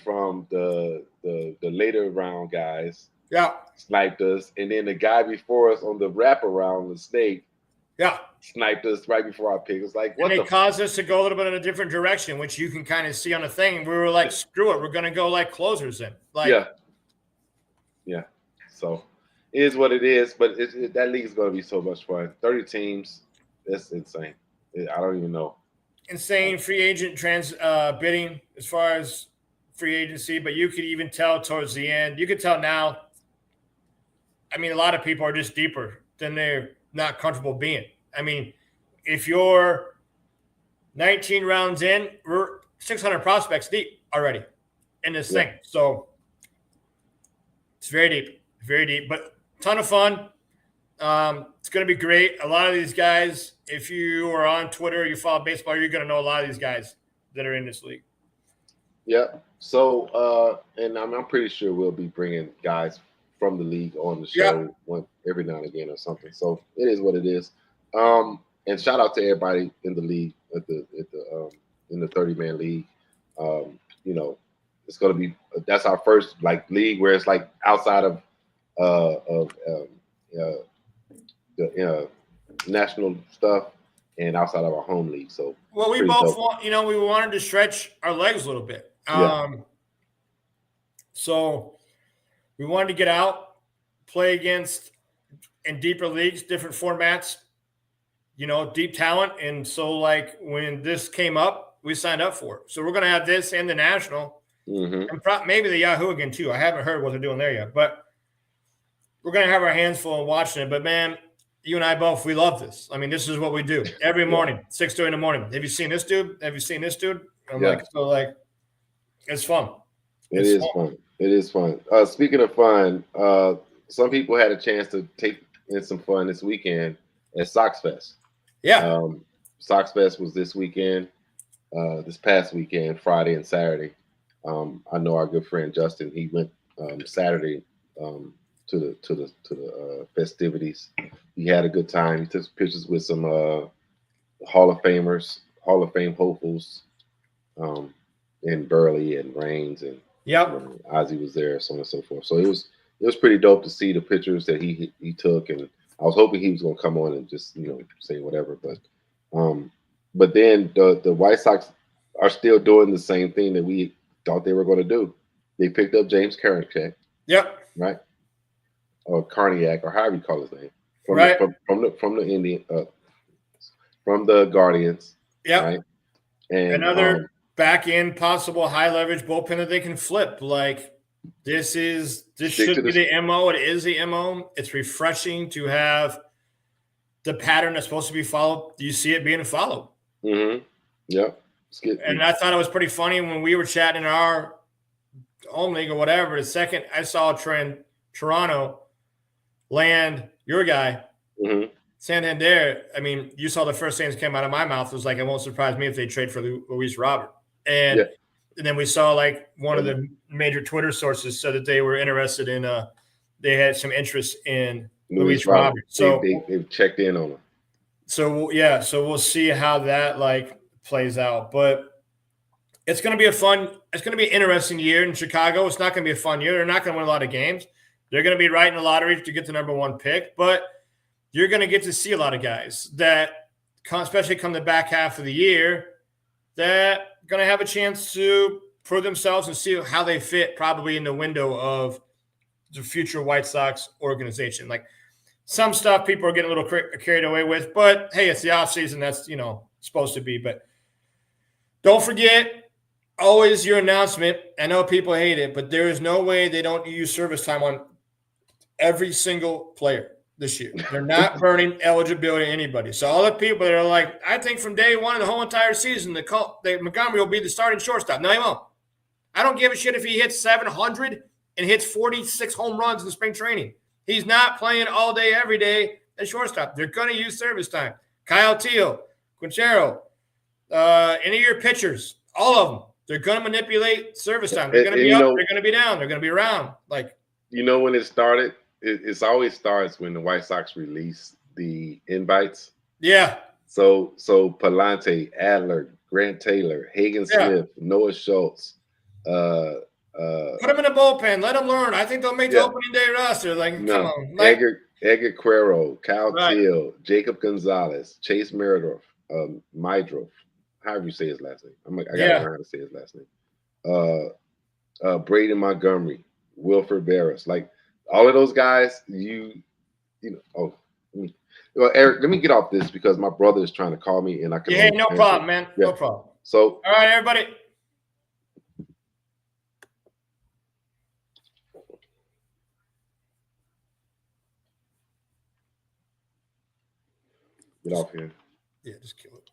from the later round guys sniped us, and then the guy before us on the wraparound, the snake, sniped us right before our pick. It's like, what? And they caused us to go a little bit in a different direction, which you can kind of see on the thing. We were like, screw it, we're gonna go like closers in. Like, yeah. So it is what it is, but that league is going to be so much fun. 30 teams, that's insane. I don't even know. Insane free agent bidding as far as free agency, but you could even tell towards the end. You could tell now. I mean, a lot of people are just deeper than they're not comfortable being. I mean, if you're 19 rounds in, we're 600 prospects deep already in this thing. So it's very deep, but ton of fun. It's going to be great. A lot of these guys, if you are on Twitter, you follow baseball, you're going to know a lot of these guys that are in this league. Yeah. So, and I'm pretty sure we'll be bringing guys from the league on the show every now and again or something. So it is what it is. And shout out to everybody in the league in the 30-man league. You know, it's going to be that's our first like league where it's like outside of the national stuff and outside of our home league. So well, we both want, we wanted to stretch our legs a little bit. So we wanted to get out, play against in deeper leagues, different formats, deep talent. And so like when this came up, we signed up for it. So we're going to have this and the national and maybe the Yahoo again too. I haven't heard what they're doing there yet, but we're going to have our hands full in watching it. But man, you and I both, we love this. I mean, this is what we do every morning, 6:30 in the morning. Have you seen this dude? Have you seen this dude? I'm like, it's fun. It is fun. Speaking of fun, some people had a chance to take in some fun this weekend at Sox Fest. Yeah. Sox Fest was this weekend, this past weekend, Friday and Saturday. I know our good friend Justin, he went Saturday to the festivities. He had a good time. He took pictures with some Hall of Famers, Hall of Fame hopefuls, and Burley and Reigns and Ozzie was there, so on and so forth. So it was pretty dope to see the pictures that he took, and I was hoping he was going to come on and just say whatever, but then the White Sox are still doing the same thing that we thought they were going to do. They picked up James Karinchak. Yep. Right. Or Carniac, or however you call his name. From the Indian, from the Guardians. Yep. Right. And another back end possible high leverage bullpen that they can flip. Like this should be the MO. It is the MO. It's refreshing to have the pattern that's supposed to be followed. You see it being followed. Mm-hmm. Yep. And I thought it was pretty funny when we were chatting in our home league or whatever. The second I saw a trend, Toronto land your guy, Santander. I mean, you saw the first thing that came out of my mouth was like, it won't surprise me if they trade for Luis Robert. And then we saw like one of the major Twitter sources said that they were interested in, they had some interest in Luis Robert. So they've checked in on him. So we'll see how that like plays out. But it's going to be it's going to be an interesting year in Chicago. It's not going to be a fun year. They're not going to win a lot of games. They're going to be right in the lottery to get the number one pick, but you're going to get to see a lot of guys that, especially come the back half of the year, that are going to have a chance to prove themselves and see how they fit probably in the window of the future White Sox organization. Like some stuff people are getting a little carried away with, but hey, it's the offseason. That's, supposed to be. But don't forget, always your announcement. I know people hate it, but there is no way they don't use service time on every single player this year. They're not burning eligibility to anybody. So all the people that are like, I think from day one of the whole entire season, that Montgomery will be the starting shortstop. No, he won't. I don't give a shit if he hits 700 and hits 46 home runs in spring training. He's not playing all day, every day at shortstop. They're going to use service time. Kyle Teal, Quintero, any of your pitchers, all of them, they're going to manipulate service time. They're going to be up, they're going to be down, they're going to be around. Like, when it started, it's always starts when the White Sox release the invites. Yeah. So Palante, Adler, Grant Taylor, Hagen Smith, Noah Schultz. Put them in the bullpen. Let them learn. I think they'll make the opening day roster. Like, come on. Like, Edgar Quero, Kyle Teal, Jacob Gonzalez, Chase Meredith, Mydrof, however you say his last name. I gotta learn how to say his last name. Braden Montgomery, Wilfred Barris, like all of those guys. Well, Eric, let me get off this because my brother is trying to call me, and I can. Yeah, no problem, man. Yeah. No problem. So, all right, everybody. Get off here. Yeah, just kill it.